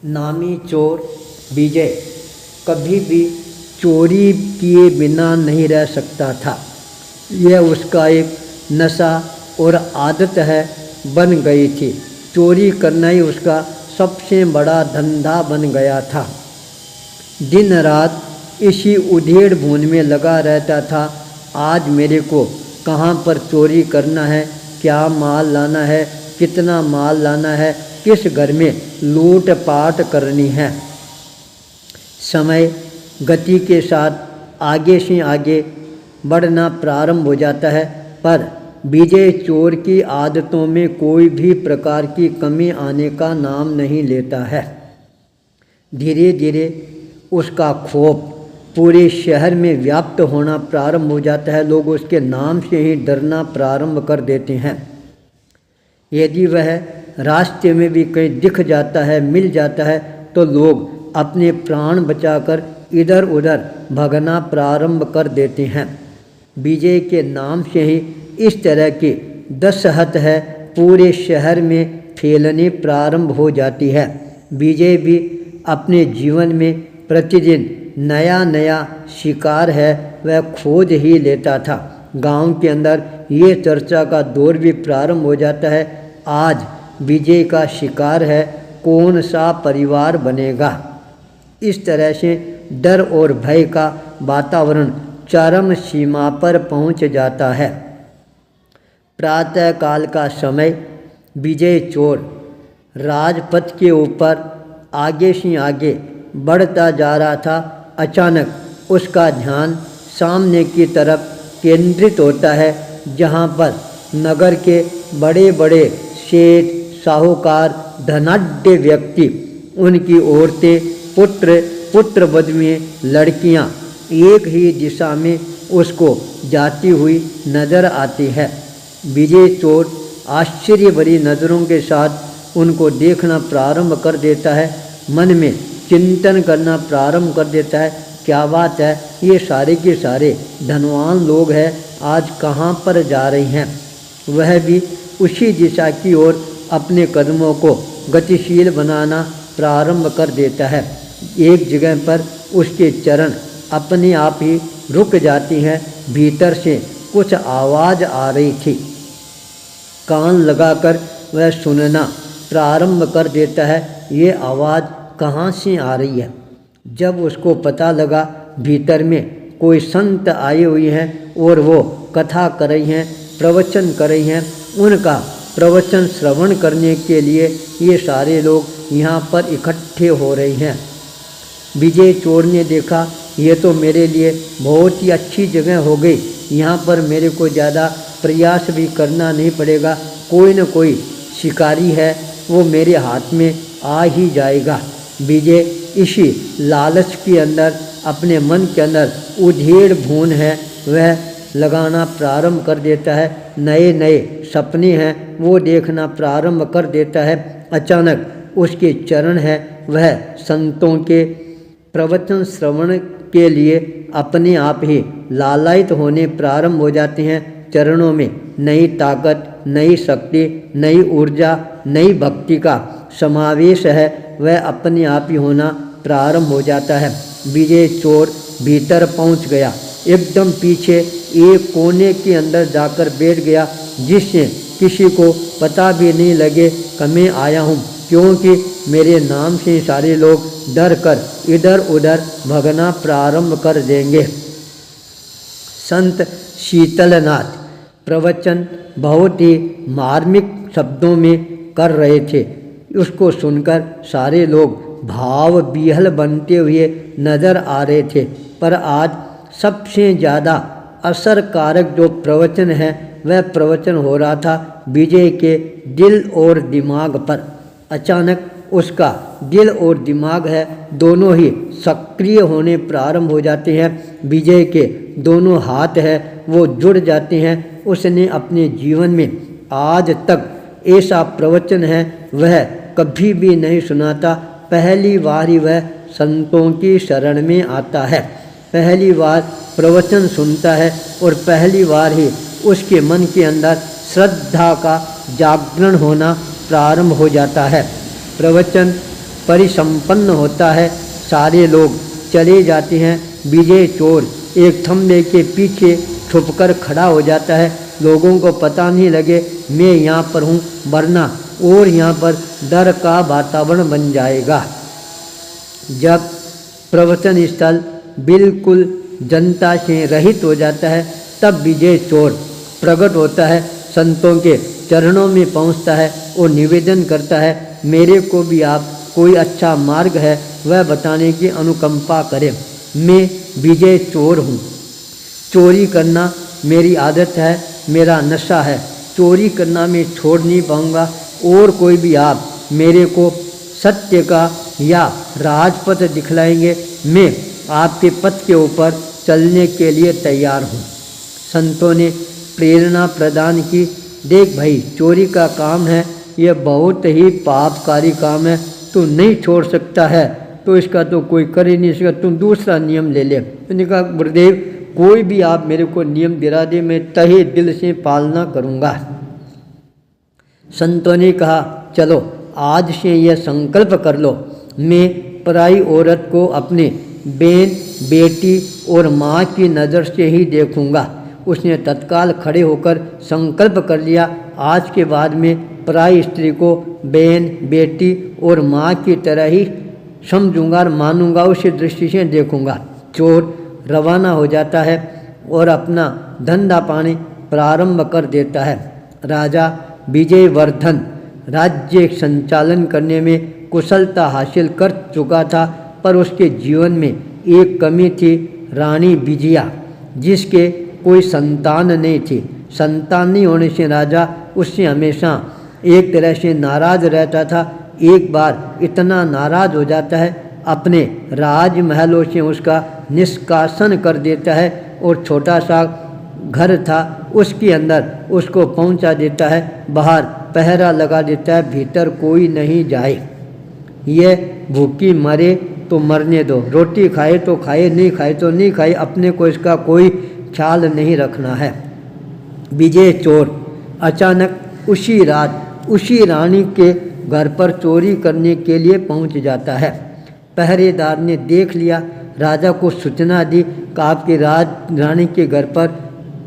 नामी चोर विजय कभी भी चोरी किए बिना नहीं रह सकता था। यह उसका एक नशा और आदत बन गई थी। चोरी करना ही उसका सबसे बड़ा धंधा बन गया था। दिन रात इसी उधेड़ बुन में लगा रहता था। आज मेरे को कहाँ पर चोरी करना है, क्या माल लाना है, कितना माल लाना है, किस घर में लूट पाट करनी है। समय गति के साथ आगे से आगे बढ़ना प्रारंभ हो जाता है, पर विजय चोर की आदतों में कोई भी प्रकार की कमी आने का नाम नहीं लेता है। धीरे धीरे उसका खौफ पूरे शहर में व्याप्त होना प्रारंभ हो जाता है। लोग उसके नाम से ही डरना प्रारंभ कर देते हैं। यदि वह रास्ते में भी कहीं दिख जाता है, मिल जाता है, तो लोग अपने प्राण बचाकर इधर उधर भगना प्रारंभ कर देते हैं। विजय के नाम से ही इस तरह की दहशत पूरे शहर में फैलने प्रारंभ हो जाती है। विजय भी अपने जीवन में प्रतिदिन नया नया शिकार वह खोज ही लेता था। गांव के अंदर ये चर्चा का दौर भी प्रारंभ हो जाता है, आज विजय का शिकार कौन सा परिवार बनेगा। इस तरह से डर और भय का वातावरण चरम सीमा पर पहुंच जाता है। प्रातःकाल का समय विजय चोर राजपथ के ऊपर आगे से आगे बढ़ता जा रहा था। अचानक उसका ध्यान सामने की तरफ केंद्रित होता है, जहां पर नगर के बड़े बड़े सेठ, साहूकार, धनाढ्य व्यक्ति, उनकी औरतें, पुत्र वधुएं, लड़कियां एक ही दिशा में उसको जाती हुई नजर आती है। विजय चोर आश्चर्य भरी नज़रों के साथ उनको देखना प्रारंभ कर देता है। मन में चिंतन करना प्रारंभ कर देता है, क्या बात है, ये सारे के सारे धनवान लोग हैं, आज कहाँ पर जा रही हैं। वह भी उसी दिशा की ओर अपने कदमों को गतिशील बनाना प्रारंभ कर देता है। एक जगह पर उसके चरण अपने आप ही रुक जाती हैं। भीतर से कुछ आवाज़ आ रही थी। कान लगाकर वह सुनना प्रारंभ कर देता है, ये आवाज़ कहाँ से आ रही है। जब उसको पता लगा भीतर में कोई संत आए हुए हैं और वो कथा कर रही हैं, प्रवचन कर रही हैं, उनका प्रवचन श्रवण करने के लिए ये सारे लोग यहाँ पर इकट्ठे हो रहे हैं। विजय चोर ने देखा, ये तो मेरे लिए बहुत ही अच्छी जगह हो गई, यहाँ पर मेरे को ज़्यादा प्रयास भी करना नहीं पड़ेगा, कोई न कोई शिकारी वो मेरे हाथ में आ ही जाएगा। विजय इसी लालच के अंदर अपने मन के अंदर उधेड़ भून वह लगाना प्रारंभ कर देता है। नए नए सपने वो देखना प्रारंभ कर देता है। अचानक उसके चरण वह संतों के प्रवचन श्रवण के लिए अपने आप ही लालायित होने प्रारंभ हो जाते हैं। चरणों में नई ताकत, नई शक्ति, नई ऊर्जा, नई भक्ति का समावेश वह अपने आप ही होना प्रारंभ हो जाता है। विजय चोर भीतर पहुंच गया, एकदम पीछे एक कोने के अंदर जाकर बैठ गया, जिससे किसी को पता भी नहीं लगे कि मैं आया हूँ, क्योंकि मेरे नाम से सारे लोग डर कर इधर उधर भगना प्रारंभ कर देंगे। संत शीतलनाथ प्रवचन बहुत ही मार्मिक शब्दों में कर रहे थे। उसको सुनकर सारे लोग भाव विह्वल बनते हुए नजर आ रहे थे, पर आज सबसे ज़्यादा असरकारक जो प्रवचन वह प्रवचन हो रहा था विजय के दिल और दिमाग पर। अचानक उसका दिल और दिमाग दोनों ही सक्रिय होने प्रारंभ हो जाते हैं। विजय के दोनों हाथ वो जुड़ जाते हैं। उसने अपने जीवन में आज तक ऐसा प्रवचन वह कभी भी नहीं सुना था। पहली बार ही वह संतों की शरण में आता है, पहली बार प्रवचन सुनता है और पहली बार ही उसके मन के अंदर श्रद्धा का जागरण होना प्रारंभ हो जाता है। प्रवचन परिसंपन्न होता है। सारे लोग चले जाते हैं। विजय चोर एक खंभे के पीछे छुपकर खड़ा हो जाता है। लोगों को पता नहीं लगे मैं यहाँ पर हूँ, वरना और यहाँ पर डर का वातावरण बन जाएगा। जब प्रवचन स्थल बिल्कुल जनता से रहित हो जाता है, तब विजय चोर प्रकट होता है, संतों के चरणों में पहुँचता है और निवेदन करता है, मेरे को भी आप कोई अच्छा मार्ग है वह बताने की अनुकंपा करें। मैं विजय चोर हूँ, चोरी करना मेरी आदत है, मेरा नशा है, चोरी करना मैं छोड़ नहीं पाऊँगा। और कोई भी आप मेरे को सत्य का या राजपथ दिखलाएंगे, मैं आपके पथ के ऊपर चलने के लिए तैयार हूँ। संतों ने प्रेरणा प्रदान की, देख भाई चोरी का काम है, यह बहुत ही पापकारी काम है, तू नहीं छोड़ सकता है तो इसका तो कोई कर ही नहीं सकता, तुम दूसरा नियम ले ले। मैंने कहा गुरुदेव कोई भी आप मेरे को नियम दिला दे, मैं तहे दिल से पालना करूँगा। संतों ने कहा चलो आज से यह संकल्प कर लो, मैं पराई औरत को अपने बहन बेटी और माँ की नज़र से ही देखूँगा। उसने तत्काल खड़े होकर संकल्प कर लिया, आज के बाद में पराई स्त्री को बहन बेटी और माँ की तरह ही समझूंगा और मानूंगा, उसी दृष्टि से देखूंगा। चोर रवाना हो जाता है और अपना धंधा पानी प्रारंभ कर देता है। राजा विजयवर्धन राज्य संचालन करने में कुशलता हासिल कर चुका था, पर उसके जीवन में एक कमी थी, रानी विजया, जिसके कोई संतान नहीं थी। संतान नहीं होने से राजा उससे हमेशा एक तरह से नाराज रहता था। एक बार इतना नाराज हो जाता है, अपने राजमहलों से उसका निष्कासन कर देता है और छोटा सा घर था उसके अंदर उसको पहुंचा देता है, बाहर पहरा लगा देता है, भीतर कोई नहीं जाए। ये भूखी मरे तो मरने दो, रोटी खाए तो खाए, नहीं खाए तो नहीं खाए, अपने को इसका कोई ख्याल नहीं रखना है। विजय चोर अचानक उसी रात उसी रानी के घर पर चोरी करने के लिए पहुंच जाता है। पहरेदार ने देख लिया, राजा को सूचना दी कि आपके रानी के घर पर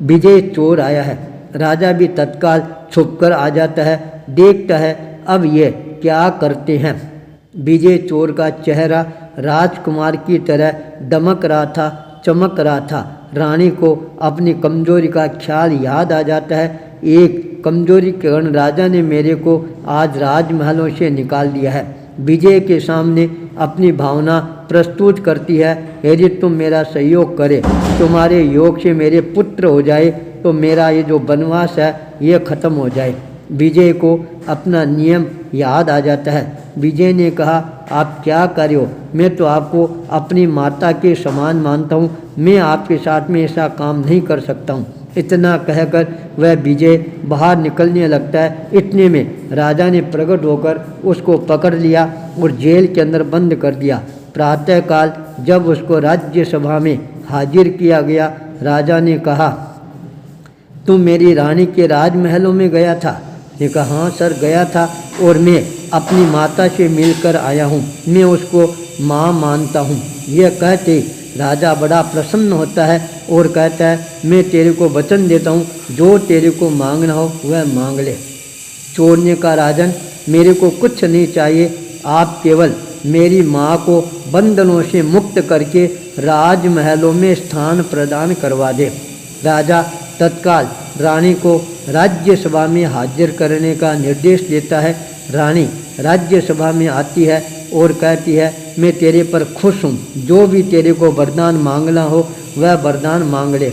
विजय चोर आया है। राजा भी तत्काल छुपकर आ जाता है, देखता है अब ये क्या करते हैं। विजय चोर का चेहरा राजकुमार की तरह दमक रहा था, चमक रहा था। रानी को अपनी कमजोरी का ख्याल याद आ जाता है। एक कमजोरी के कारण राजा ने मेरे को आज राजमहलों से निकाल दिया है। विजय के सामने अपनी भावना प्रस्तुत करती है, यदि तुम मेरा सहयोग करे, तुम्हारे योग से मेरे पुत्र हो जाए तो मेरा ये जो वनवास है ये खत्म हो जाए। विजय को अपना नियम याद आ जाता है। विजय ने कहा आप क्या कर रहे हो, मैं तो आपको अपनी माता के समान मानता हूँ, मैं आपके साथ में ऐसा काम नहीं कर सकता हूँ। इतना कहकर वह विजय बाहर निकलने लगता है। इतने में राजा ने प्रकट होकर उसको पकड़ लिया और जेल के अंदर बंद कर दिया। प्रातःकाल जब उसको राज्यसभा में हाजिर किया गया, राजा ने कहा तुम मेरी रानी के राजमहलों में गया था? ने कहा हाँ सर गया था, और मैं अपनी माता से मिलकर आया हूँ, मैं उसको माँ मानता हूँ। यह कहते राजा बड़ा प्रसन्न होता है और कहता है मैं तेरे को वचन देता हूँ, जो तेरे को मांगना हो वह मांग ले। चोर ने कहा राजन मेरे को कुछ नहीं चाहिए, आप केवल मेरी माँ को बंधनों से मुक्त करके राजमहलों में स्थान प्रदान करवा दे। राजा तत्काल रानी को राज्यसभा में हाजिर करने का निर्देश देता है। रानी राज्यसभा में आती है और कहती है मैं तेरे पर खुश हूँ, जो भी तेरे को वरदान मांगना हो वह वरदान मांग ले।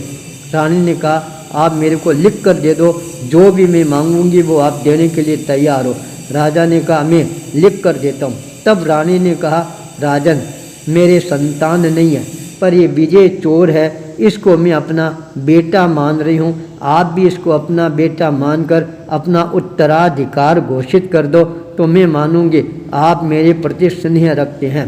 रानी ने कहा आप मेरे को लिख कर दे दो, जो भी मैं मांगूंगी वो आप देने के लिए तैयार हो। राजा ने कहा मैं लिख कर देता हूँ। तब रानी ने कहा राजन मेरे संतान नहीं है, पर ये विजय चोर है, इसको मैं अपना बेटा मान रही हूँ, आप भी इसको अपना बेटा मानकर अपना उत्तराधिकार घोषित कर दो तो मैं मानूंगी आप मेरे प्रति स्नेह रखते हैं।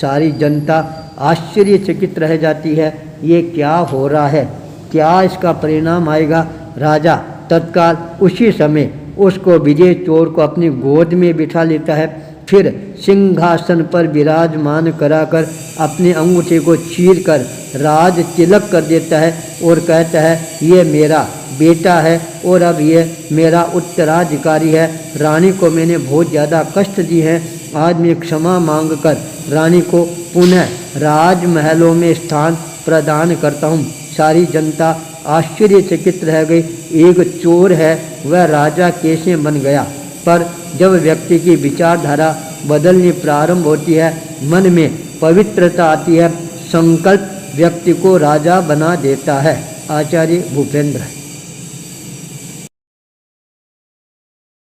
सारी जनता आश्चर्यचकित रह जाती है, ये क्या हो रहा है, क्या इसका परिणाम आएगा। राजा तत्काल उसी समय उसको विजय चोर को अपनी गोद में बिठा लेता है, फिर सिंहासन पर विराजमान कराकर अपने अंगूठे को चीर कर राज तिलक कर देता है और कहता है ये मेरा बेटा है और अब ये मेरा उत्तराधिकारी है। रानी को मैंने बहुत ज़्यादा कष्ट दिए हैं, आज मैं क्षमा मांगकर रानी को पुनः राजमहलों में स्थान प्रदान करता हूँ। सारी जनता आश्चर्यचकित रह गई। एक चोर है वह राजा कैसे बन गया? पर जब व्यक्ति की विचारधारा बदलनी प्रारंभ होती है, मन में पवित्रता आती है, संकल्प व्यक्ति को राजा बना देता है। आचार्य भूपेंद्र।